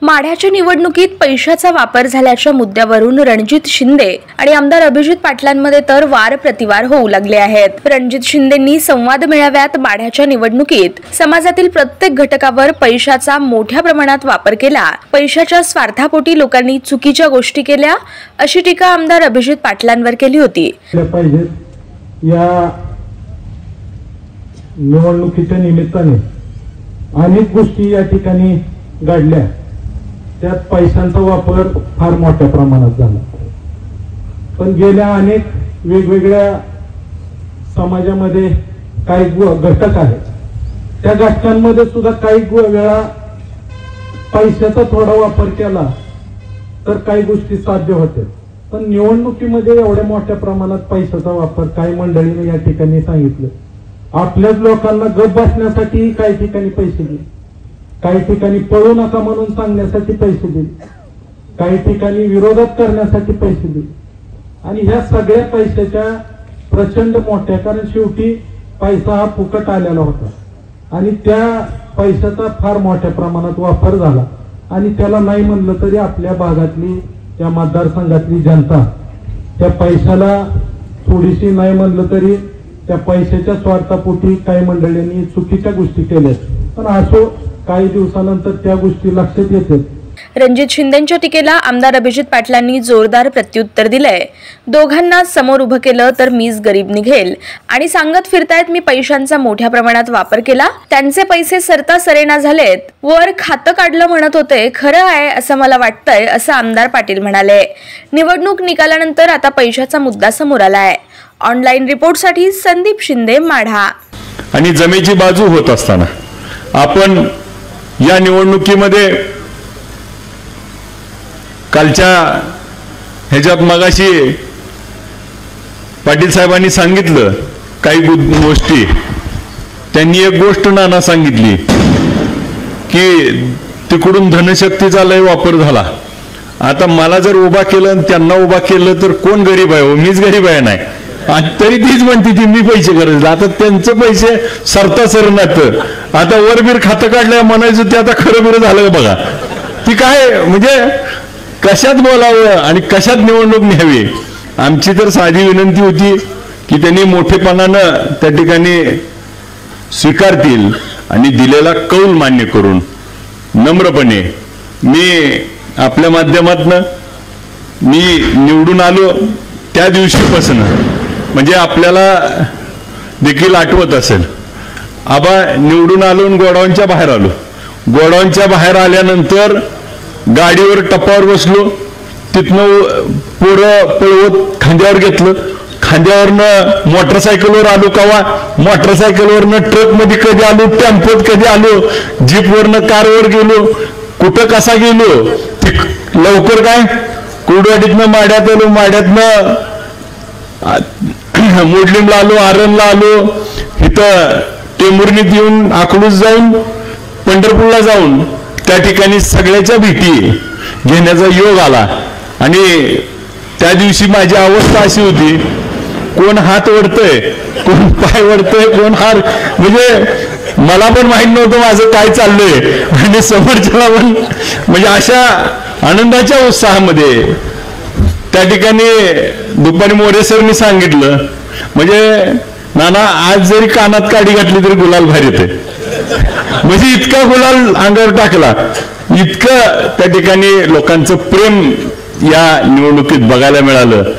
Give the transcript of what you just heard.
माढ्याच्या निवडणुकीत पैशाचा वापर झाल्याच्या मुद्द्यावरून रणजित शिंदे आणि आमदार अभिजित पाटलांमध्ये तर वार प्रतिवार होऊ लागले आहेत। रणजित शिंदेंनी संवाद मेळाव्यात माढ्याच्या निवडणुकीत समाजातील प्रत्येक घटकावर पैशाचा मोठ्या प्रमाणात वापर केला, पैशाच्या स्वार्थापोटी लोकांनी चुकीच्या गोष्टी केल्या अशी टीका आमदार अभिजित पाटलांवर केली होती। या निवडणुकीच्या निमित्ताने अनेक गोष्टी या ठिकाणी घडल्या, त्यात पैशांचा वापर फार मोठ्या प्रमाणात झाला। पण गेल्या अनेक वेगवेगळ्या समाजामध्ये काही घटक आहेत, त्या घटकांमध्ये सुद्धा काही वेळा पैशाचा थोडा वापर केला तर काही गोष्टी साध्य होते। पण निवडणुकीमध्ये एवढ्या मोठ्या प्रमाणात पैशाचा वापर काही मंडळीने या ठिकाणी सांगितलं, आपल्याच लोकांना गप बसण्यासाठी काही ठिकाणी पैसे दिले, काही ठिकाणी पळू नका म्हणून सांगण्यासाठी पैसे दिले, काही ठिकाणी विरोधात करण्यासाठी पैसे दिले। आणि ह्या सगळ्या पैशाच्या प्रचंड मोठ्या, कारण शेवटी पैसा हा फुकट आलेला होता आणि त्या पैशाचा फार मोठ्या प्रमाणात वापर झाला। आणि त्याला नाही म्हणलं तरी आपल्या भागातली, त्या मतदारसंघातली जनता त्या पैशाला थोडीशी नाही म्हणलं तरी त्या पैशाच्या स्वार्थापोटी काही मंडळींनी चुकीच्या गोष्टी केल्या। पण असो, काही दिवसानंतर त्या गोष्टी लक्षात येतात। रणजित शिंदेंच्या टीकेला आमदार अभिजित पाटलांनी जोरदार प्रत्युत्तर दिलंय। दोघांना समोर उभं केलं तर मीच गरीब निघेल आणि सांगत फिरतायत मी पैशांचा मोठ्या प्रमाणात वापर केला, त्यांचे पैसे सरता सरेना झालेत, वर खातं काढलं म्हणत होते, खरं आहे असं मला वाटतंय असं आमदार पाटील म्हणाले। निवडणूक निकालानंतर आता पैशाचा मुद्दा समोर आलाय। ऑनलाईन रिपोर्टसाठी संदीप शिंदे, माढा। आणि जमेची बाजू होत असताना आपण या निवडणुकीमध्ये कालच्या ह्याच्यात मगाशी पाटील साहेबांनी सांगितलं काही गोष्टी, त्यांनी एक गोष्ट नाना सांगितली की तिकडून धनशक्तीचा लय वापर झाला। आता मला जर उभा केलं आणि त्यांना उभा केलं तर कोण गरीब आहे? मीच गरीब आहे नाही, तरी तीच म्हणते ती मी पैसे करायचे। आता त्यांचं पैसे सरता सरनात, आता वरबीर खातं काढलं म्हणायचं, ते आता खरं बिरं झालं बघा। ती काय म्हणजे कशात बोलावं आणि कशात निवडणूक न्यावी? आमची तर साधी विनंती होती की त्यांनी मोठेपणानं त्या ठिकाणी स्वीकारतील आणि दिलेला कौल मान्य करून नम्रपणे, मी आपल्या माध्यमातनं मी निवडून आलो त्या दिवशीपासून, म्हणजे आपल्याला देखील आठवत असेल, आबा निवडून आलो आणि गोडाऊनच्या बाहेर आलो। गोडाऊनच्या बाहेर आल्यानंतर गाडीवर टप्पावर बसलो, तिथनं पोरं पळवत खांद्यावर घेतलं, खांद्यावरनं मोटरसायकलवर आलो, कवा मोटरसायकलवरनं ट्रकमध्ये कधी आलो, टेम्पोत कधी आलो, जीपवरनं कारवर गेलो, कुठं कसा गेलो, लवकर काय कुर्डवाडीतनं माड्यात आलो, माड्यातनं मोडलीमला आलो, आरणला आलो, इथं टेंभुर्णीत येऊन अकलूज जाऊन पंढरपूरला जाऊन त्या ठिकाणी सगळ्याच्या भेटी घेण्याचा योग आला। आणि त्या दिवशी माझी अवस्था अशी होती, कोण हात ओढतंय, कोण पाय ओढतंय, कोण हार, म्हणजे मला पण माहित नव्हतं माझं काय चाललंय आणि समोरच्याला पण, म्हणजे अशा आनंदाच्या उत्साहामध्ये त्या ठिकाणी दुपारी मोरे सरनी सांगितलं, म्हणजे नाना आज जरी कानात काडी घातली तरी गुलाल बाहेर येते, म्हणजे इतका गुलाल अंगावर टाकला, इतकं त्या ठिकाणी लोकांचं प्रेम या निवडणुकीत बघायला मिळालं।